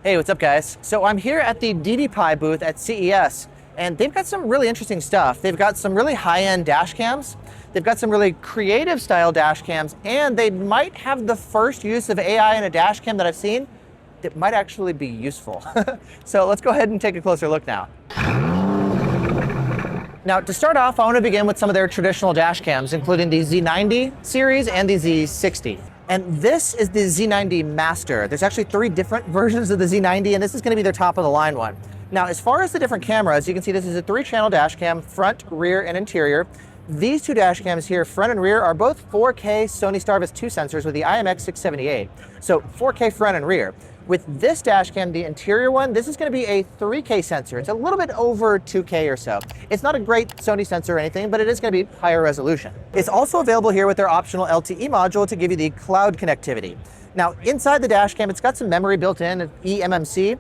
Hey, what's up guys? So I'm here at the DDPAI booth at CES, and they've got some really interesting stuff. They've got some really high-end dash cams, they've got some really creative style dash cams, and they might have the first use of AI in a dash cam that I've seen that might actually be useful. So let's go ahead and take a closer look now. Now, to start off, I want to begin with some of their traditional dash cams, including the Z90 series and the Z60. And this is the Z90 Master. There's actually 3 different versions of the Z90, and this is going to be their top of the line one. Now, as far as the different cameras, you can see this is a 3-channel dash cam, front, rear, and interior. These 2 dash cams here, front and rear, are both 4K Sony Starvis 2 sensors with the IMX678. So 4K front and rear. With this dash cam, the interior one, this is going to be a 3K sensor. It's a little bit over 2K or so. It's not a great Sony sensor or anything, but it is going to be higher resolution. It's also available here with their optional LTE module to give you the cloud connectivity. Now, inside the dash cam, it's got some memory built in, eMMC,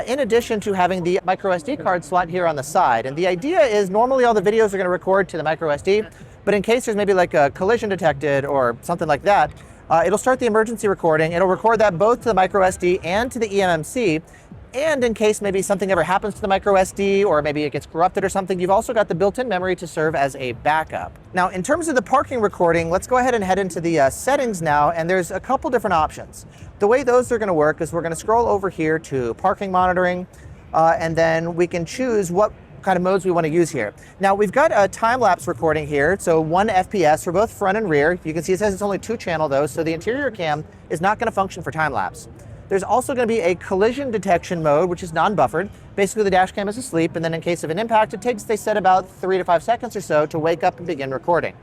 in addition to having the microSD card slot here on the side. And the idea is normally all the videos are going to record to the microSD, but in case there's maybe like a collision detected or something like that, it'll start the emergency recording. It'll record that both to the microSD and to the eMMC. And in case maybe something ever happens to the microSD or maybe it gets corrupted or something, you've also got the built-in memory to serve as a backup. Now, in terms of the parking recording, let's go ahead and head into the settings now, and there's a couple different options. The way those are gonna work is we're gonna scroll over here to parking monitoring, and then we can choose what kind of modes we want to use here. Now, we've got a time-lapse recording here, so 1 FPS for both front and rear. You can see it says it's only 2-channel though, so the interior cam is not going to function for time-lapse. There's also going to be a collision detection mode, which is non-buffered. Basically, the dash cam is asleep, and then in case of an impact, it takes, they said, about 3 to 5 seconds or so to wake up and begin recording.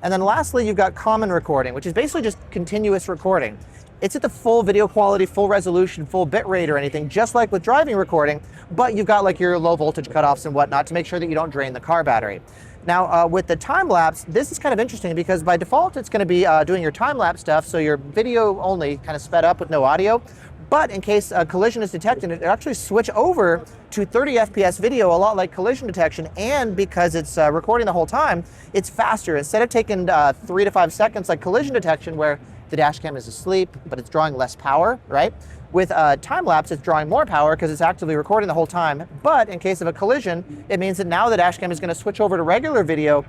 And then lastly, you've got common recording, which is basically just continuous recording. It's at the full video quality, full resolution, full bit rate or anything, just like with driving recording, but you've got like your low voltage cutoffs and whatnot to make sure that you don't drain the car battery. Now, with the time lapse, this is kind of interesting because by default, it's gonna be doing your time lapse stuff, so your video only kind of sped up with no audio. But in case a collision is detected, it actually switch over to 30 FPS video, a lot like collision detection, and because it's recording the whole time, it's faster. Instead of taking 3 to 5 seconds like collision detection, where the dash cam is asleep, but it's drawing less power, right? With time-lapse, it's drawing more power because it's actively recording the whole time. But in case of a collision, it means that now the dash cam is going to switch over to regular video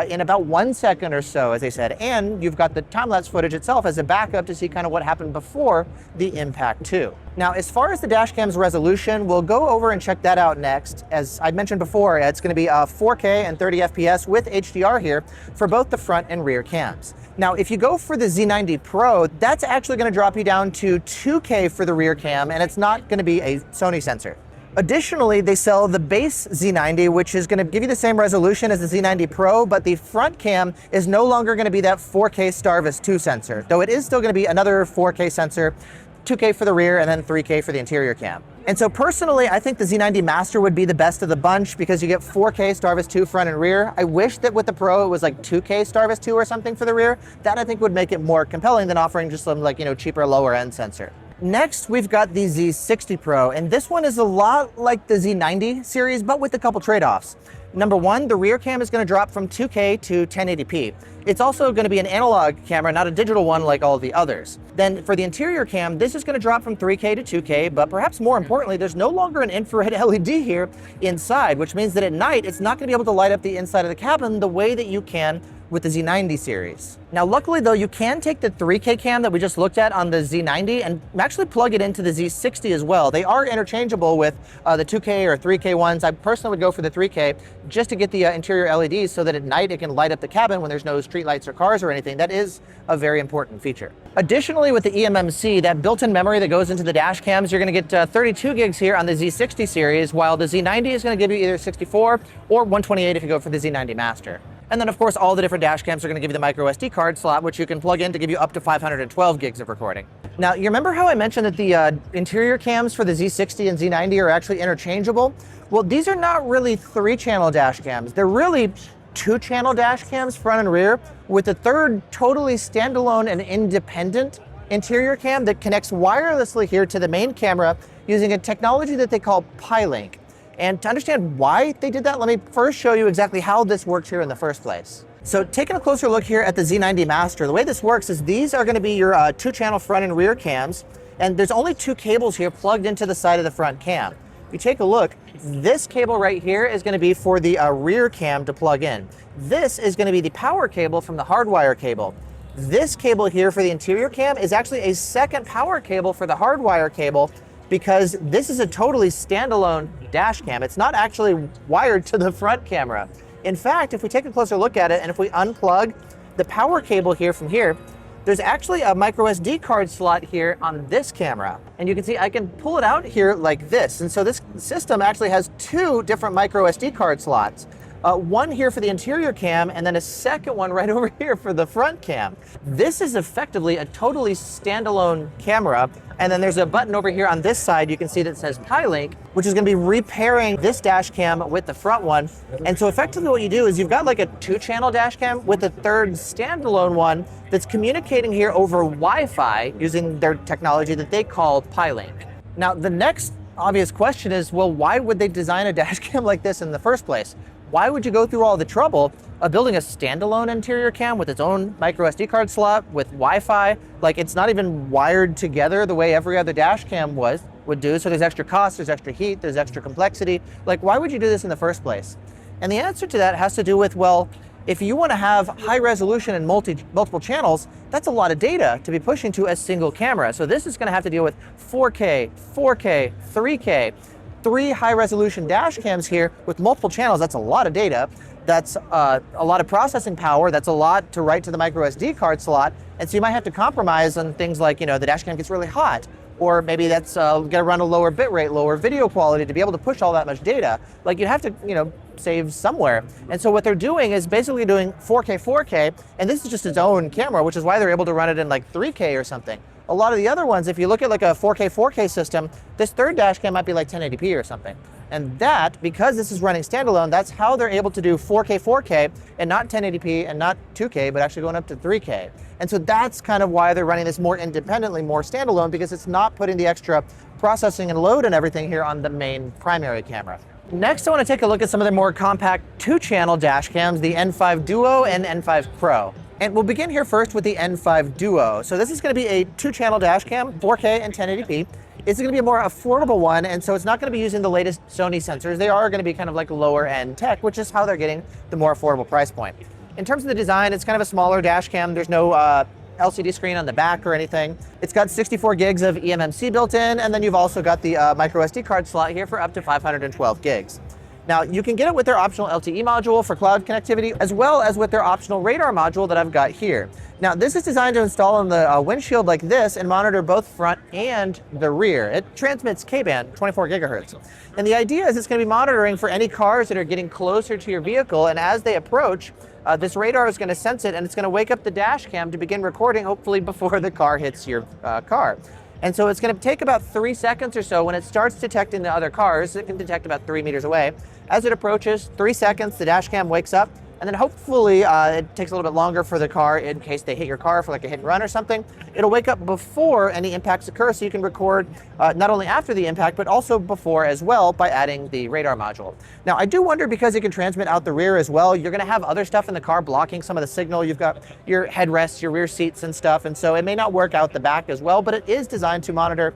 in about 1 second or so, as they said. And you've got the time-lapse footage itself as a backup to see kind of what happened before the impact too. Now, as far as the dash cam's resolution, we'll go over and check that out next. As I mentioned before, it's going to be 4K and 30 FPS with HDR here for both the front and rear cams. Now, if you go for the Z90 Pro, that's actually going to drop you down to 2K for the rear cam, and it's not going to be a Sony sensor. Additionally, they sell the base Z90, which is going to give you the same resolution as the Z90 Pro, but the front cam is no longer going to be that 4K Starvis 2 sensor, though it is still going to be another 4K sensor, 2K for the rear, and then 3K for the interior cam. And so personally, I think the Z90 Master would be the best of the bunch because you get 4K Starvis 2 front and rear. I wish that with the Pro it was like 2K Starvis 2 or something for the rear. That I think would make it more compelling than offering just some like, cheaper lower end sensor. Next, we've got the Z60 Pro, and this one is a lot like the Z90 series, but with a couple trade-offs. Number 1, the rear cam is going to drop from 2K to 1080p. It's also going to be an analog camera, not a digital one like all the others. Then for the interior cam, this is going to drop from 3K to 2K, but perhaps more importantly, there's no longer an infrared LED here inside, which means that at night, it's not going to be able to light up the inside of the cabin the way that you can with the Z90 series. Now, luckily though, you can take the 3K cam that we just looked at on the Z90 and actually plug it into the Z60 as well. They are interchangeable with the 2K or 3K ones. I personally would go for the 3K just to get the interior LEDs so that at night it can light up the cabin when there's no street lights or cars or anything. That is a very important feature. Additionally, with the eMMC, that built-in memory that goes into the dash cams, you're gonna get 32 gigs here on the Z60 series, while the Z90 is gonna give you either 64 or 128 if you go for the Z90 Master. And then of course, all the different dash cams are gonna give you the microSD card slot, which you can plug in to give you up to 512 gigs of recording. Now, you remember how I mentioned that the interior cams for the Z60 and Z90 are actually interchangeable? Well, these are not really 3-channel dash cams. They're really 2-channel dash cams, front and rear, with a third totally standalone and independent interior cam that connects wirelessly here to the main camera using a technology that they call Pyink. And to understand why they did that, let me first show you exactly how this works here in the first place. So taking a closer look here at the Z90 Master, the way this works is these are going to be your 2-channel front and rear cams, And there's only 2 cables here plugged into the side of the front cam. If you take a look, this cable right here is going to be for the rear cam to plug in. This is going to be the power cable from the hardwire cable. This cable here for the interior cam is actually a second power cable for the hardwire cable, because this is a totally standalone dash cam. It's not actually wired to the front camera. In fact, if we take a closer look at it and if we unplug the power cable here from here, there's actually a microSD card slot here on this camera. And you can see I can pull it out here like this. And so this system actually has 2 different microSD card slots. One here for the interior cam, and then a second one right over here for the front cam. This is effectively a totally standalone camera. And then there's a button over here on this side, you can see that says Pyink, which is gonna be repairing this dash cam with the front one. And so effectively what you do is you've got like a 2-channel dash cam with a third standalone one that's communicating here over Wi-Fi using their technology that they call Pyink. Now, the next obvious question is, well, why would they design a dash cam like this in the first place? Why would you go through all the trouble of building a standalone interior cam with its own microSD card slot with Wi-Fi? Like, it's not even wired together the way every other dash cam would do. So there's extra cost, there's extra heat, there's extra complexity. Like, why would you do this in the first place? And the answer to that has to do with, well, if you want to have high resolution and multiple channels, that's a lot of data to be pushing to a single camera. So this is going to have to deal with 4K, 4K, 3K. 3 high-resolution dash cams here with multiple channels. That's a lot of data. That's a lot of processing power. That's a lot to write to the microSD card slot. And so you might have to compromise on things like, the dash cam gets really hot, or maybe that's going to run a lower bit rate, lower video quality to be able to push all that much data. Like, you'd have to, save somewhere. And so what they're doing is basically doing 4K, 4K, and this is just its own camera, which is why they're able to run it in like 3K or something. A lot of the other ones, if you look at like a 4K, 4K system, this third dash cam might be like 1080p or something. And that, because this is running standalone, that's how they're able to do 4K, 4K, and not 1080p and not 2K, but actually going up to 3K. And so that's kind of why they're running this more independently, more standalone, because it's not putting the extra processing and load and everything here on the main primary camera. Next, I want to take a look at some of the more compact 2-channel dash cams, the N5 Duo and N5 Pro. And we'll begin here first with the N5 Duo. So this is going to be a 2-channel dash cam, 4K and 1080p. It's going to be a more affordable one, and so it's not going to be using the latest Sony sensors. They are going to be kind of like lower end tech, which is how they're getting the more affordable price point. In terms of the design, it's kind of a smaller dash cam. There's no LCD screen on the back or anything. It's got 64 gigs of eMMC built in, and then you've also got the microSD card slot here for up to 512 gigs. Now, you can get it with their optional LTE module for cloud connectivity, as well as with their optional radar module that I've got here. Now, this is designed to install on the windshield like this and monitor both front and the rear. It transmits K-band, 24 gigahertz. And the idea is it's going to be monitoring for any cars that are getting closer to your vehicle, and as they approach, this radar is going to sense it, and it's going to wake up the dash cam to begin recording, hopefully before the car hits your car. And so it's going to take about 3 seconds or so. When it starts detecting the other cars, it can detect about 3 meters away. As it approaches, 3 seconds, the dash cam wakes up, and then hopefully it takes a little bit longer for the car in case they hit your car for like a hit and run or something. It'll wake up before any impacts occur, so you can record not only after the impact, but also before as well by adding the radar module. Now, I do wonder, because it can transmit out the rear as well, you're going to have other stuff in the car blocking some of the signal. You've got your headrests, your rear seats and stuff, and so it may not work out the back as well, but it is designed to monitor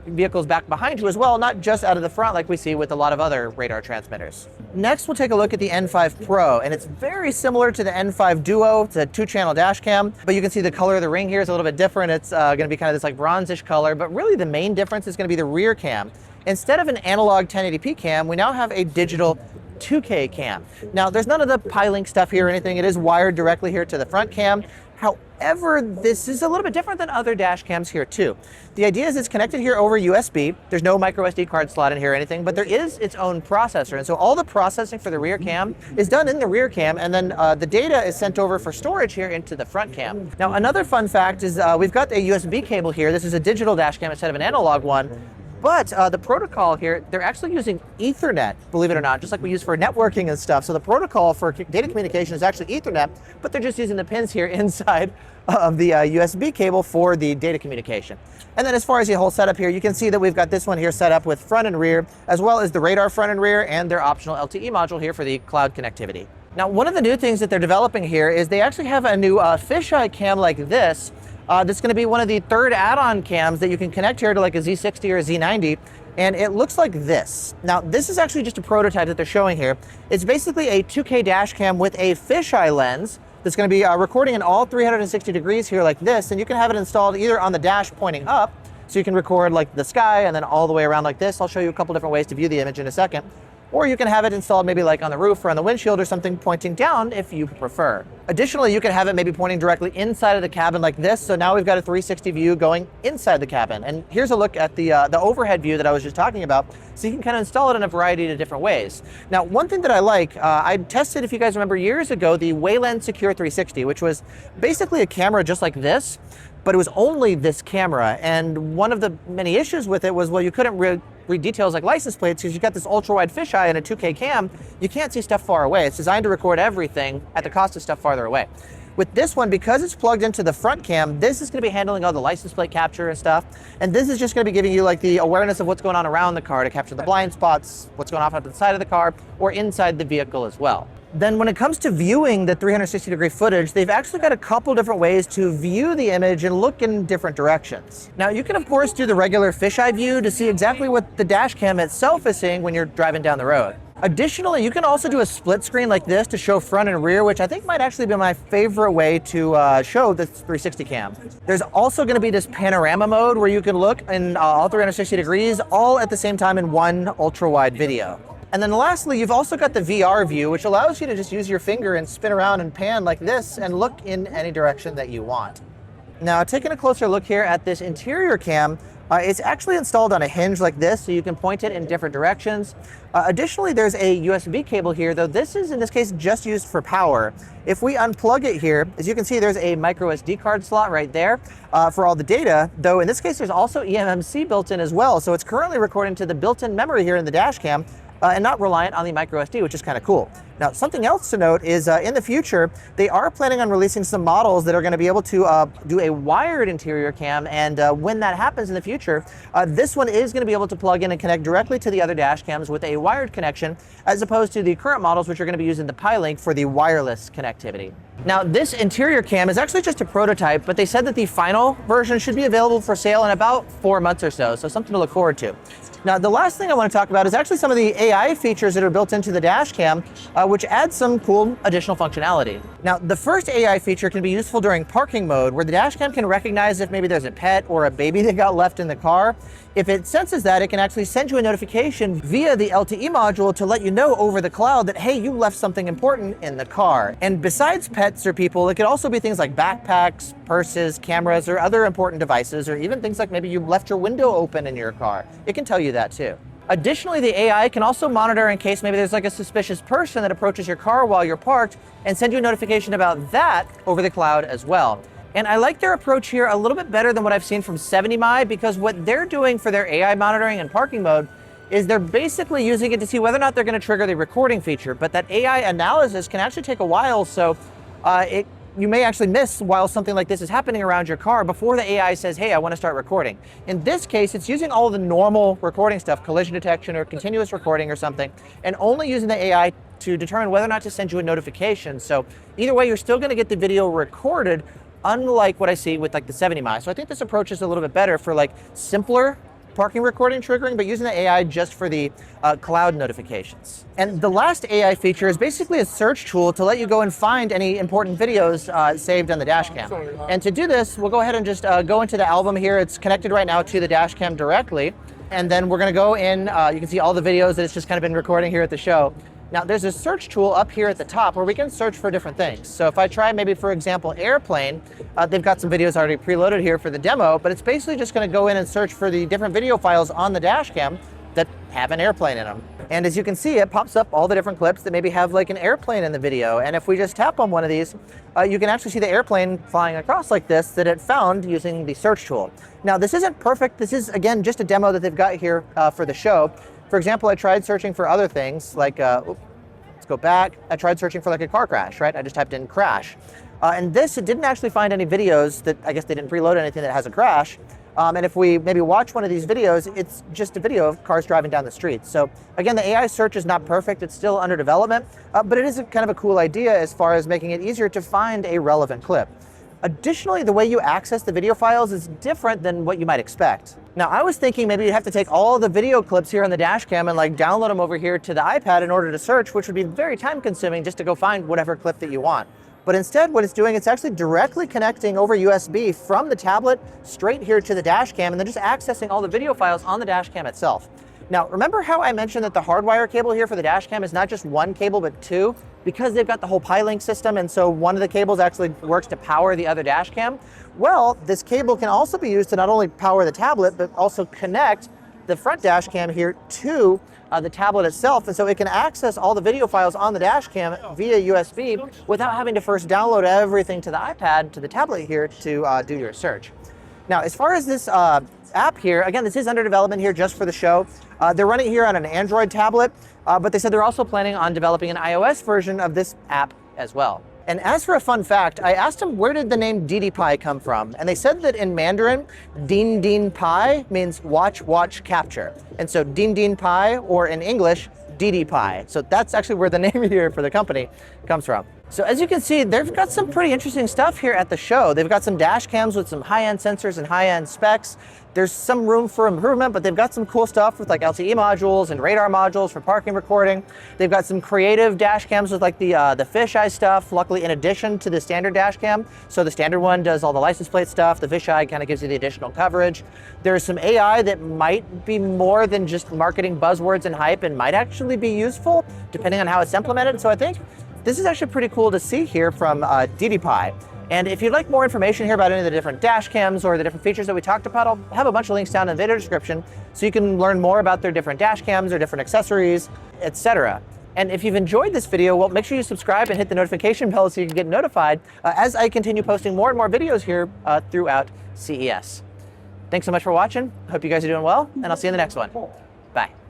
vehicles back behind you as well, not just out of the front like we see with a lot of other radar transmitters. Next, we'll take a look at the N5 Pro, and it's very similar to the N5 Duo. It's a 2-channel dash cam, but you can see the color of the ring here is a little bit different. It's going to be kind of this like bronzish color, but really the main difference is going to be the rear cam. Instead of an analog 1080p cam, we now have a digital 2K cam. Now, there's none of the Pyink stuff here or anything. It is wired directly here to the front cam. However, this is a little bit different than other dash cams here too. The idea is it's connected here over USB. There's no microSD card slot in here or anything, but there is its own processor. And so all the processing for the rear cam is done in the rear cam, and then the data is sent over for storage here into the front cam. Now, another fun fact is we've got a USB cable here. This is a digital dash cam instead of an analog one. But the protocol here, they're actually using Ethernet, believe it or not, just like we use for networking and stuff. So the protocol for data communication is actually Ethernet, but they're just using the pins here inside of the USB cable for the data communication. And then as far as the whole setup here, you can see that we've got this one here set up with front and rear, as well as the radar front and rear and their optional LTE module here for the cloud connectivity. Now, one of the new things that they're developing here is they actually have a new fisheye cam like this. That's going to be one of the third add-on cams that you can connect here to like a Z60 or a Z90. And it looks like this. Now, this is actually just a prototype that they're showing here. It's basically a 2K dash cam with a fisheye lens that's going to be recording in all 360 degrees here like this. And you can have it installed either on the dash pointing up, so you can record like the sky and then all the way around like this. I'll show you a couple different ways to view the image in a second. Or you can have it installed maybe like on the roof or on the windshield or something pointing down if you prefer. Additionally, you can have it maybe pointing directly inside of the cabin like this. So now we've got a 360 view going inside the cabin. And here's a look at the overhead view that I was just talking about. So you can kind of install it in a variety of different ways. Now, one thing that I like, I tested, if you guys remember years ago, the Wayland Secure 360, which was basically a camera just like this, but it was only this camera. And one of the many issues with it was, well, you couldn't read details like license plates because you've got this ultra wide fisheye and a 2K cam. You can't see stuff far away. It's designed to record everything at the cost of stuff farther away. With this one, because it's plugged into the front cam, this is going to be handling all the license plate capture and stuff. And this is just going to be giving you like the awareness of what's going on around the car to capture the blind spots, what's going on the side of the car, or inside the vehicle as well. Then when it comes to viewing the 360 degree footage, they've actually got a couple different ways to view the image and look in different directions. Now, you can of course do the regular fisheye view to see exactly what the dash cam itself is seeing when you're driving down the road. Additionally, you can also do a split screen like this to show front and rear, which I think might actually be my favorite way to show this 360 cam. There's also going to be this panorama mode where you can look in all 360 degrees, all at the same time in one ultra wide video. And then lastly, you've also got the VR view, which allows you to just use your finger and spin around and pan like this and look in any direction that you want. Now, taking a closer look here at this interior cam, it's actually installed on a hinge like this, so you can point it in different directions. Additionally, there's a USB cable here, though this is, in this case, just used for power. If we unplug it here, as you can see, there's a microSD card slot right there for all the data, though in this case, there's also eMMC built in as well. So it's currently recording to the built-in memory here in the dash cam, and not reliant on the microSD, which is kind of cool. Now, something else to note is in the future, they are planning on releasing some models that are going to be able to do a wired interior cam, and when that happens in the future, this one is going to be able to plug in and connect directly to the other dash cams with a wired connection, as opposed to the current models, which are going to be using the Pyink for the wireless connectivity. Now, this interior cam is actually just a prototype, but they said that the final version should be available for sale in about 4 months or so something to look forward to. Now, the last thing I want to talk about is actually some of the AI features that are built into the dash cam, which adds some cool additional functionality. Now, the first AI feature can be useful during parking mode, where the dash cam can recognize if maybe there's a pet or a baby that got left in the car. If it senses that, it can actually send you a notification via the LTE module to let you know over the cloud that, hey, you left something important in the car. And besides pets or people, it could also be things like backpacks, purses, cameras, or other important devices, or even things like maybe you left your window open in your car. It can tell you that too. Additionally, the AI can also monitor in case maybe there's like a suspicious person that approaches your car while you're parked and send you a notification about that over the cloud as well. And I like their approach here a little bit better than what I've seen from 70mi, because what they're doing for their AI monitoring and parking mode is they're basically using it to see whether or not they're going to trigger the recording feature. But that AI analysis can actually take a while, so you may actually miss while something like this is happening around your car before the AI says, hey, I want to start recording. In this case, it's using all the normal recording stuff, collision detection or continuous recording or something, and only using the AI to determine whether or not to send you a notification. So either way, you're still going to get the video recorded, unlike what I see with like the 70mi. So I think this approach is a little bit better for like simpler parking recording triggering, but using the AI just for the cloud notifications. And the last AI feature is basically a search tool to let you go and find any important videos saved on the Dashcam. And to do this, we'll go ahead and just go into the album here. It's connected right now to the Dashcam directly. And then we're gonna go in, you can see all the videos that it's just kind of been recording here at the show. Now, there's a search tool up here at the top where we can search for different things. So if I try maybe, for example, airplane, they've got some videos already preloaded here for the demo, but it's basically just gonna go in and search for the different video files on the Dashcam that have an airplane in them. And as you can see, it pops up all the different clips that maybe have like an airplane in the video. And if we just tap on one of these, you can actually see the airplane flying across like this that it found using the search tool. Now, this isn't perfect. This is, again, just a demo that they've got here for the show. For example, I tried searching for other things like, let's go back. I tried searching for like a car crash, right? I just typed in crash. And this, it didn't actually find any videos that, I guess they didn't preload anything that has a crash. And if we maybe watch one of these videos, it's just a video of cars driving down the street. So again, the AI search is not perfect. It's still under development, but it is kind of a cool idea as far as making it easier to find a relevant clip. Additionally, the way you access the video files is different than what you might expect. Now, I was thinking maybe you'd have to take all the video clips here on the Dashcam and like download them over here to the iPad in order to search, which would be very time consuming just to go find whatever clip that you want. But instead, what it's doing, it's actually directly connecting over USB from the tablet straight here to the Dashcam, and then just accessing all the video files on the Dashcam itself. Now, remember how I mentioned that the hardwire cable here for the Dashcam is not just one cable, but two? Because they've got the whole Pyink system, and so one of the cables actually works to power the other Dashcam. Well, this cable can also be used to not only power the tablet, but also connect the front Dashcam here to the tablet itself. And so it can access all the video files on the Dashcam via USB without having to first download everything to the iPad, to the tablet here to do your search. Now, as far as this app here, again, this is under development here just for the show. They're running here on an Android tablet, but they said they're also planning on developing an iOS version of this app as well. And as for a fun fact, I asked them where did the name DDPAI come from? And they said that in Mandarin, Din Din Pai means watch, watch, capture. And so Din Din Pai, or in English, DDPAI. So that's actually where the name here for the company comes from. So as you can see, they've got some pretty interesting stuff here at the show. They've got some dash cams with some high-end sensors and high-end specs. There's some room for improvement, but they've got some cool stuff with like LTE modules and radar modules for parking recording. They've got some creative dash cams with like the fisheye stuff, luckily in addition to the standard dash cam. So the standard one does all the license plate stuff. The fisheye kind of gives you the additional coverage. There's some AI that might be more than just marketing buzzwords and hype and might actually be useful depending on how it's implemented. So I think this is actually pretty cool to see here from DDPAI. And if you'd like more information here about any of the different dash cams or the different features that we talked about, I'll have a bunch of links down in the video description so you can learn more about their different dash cams or different accessories, etc. And if you've enjoyed this video, well, make sure you subscribe and hit the notification bell so you can get notified as I continue posting more and more videos here throughout CES. Thanks so much for watching. Hope you guys are doing well, and I'll see you in the next one. Bye.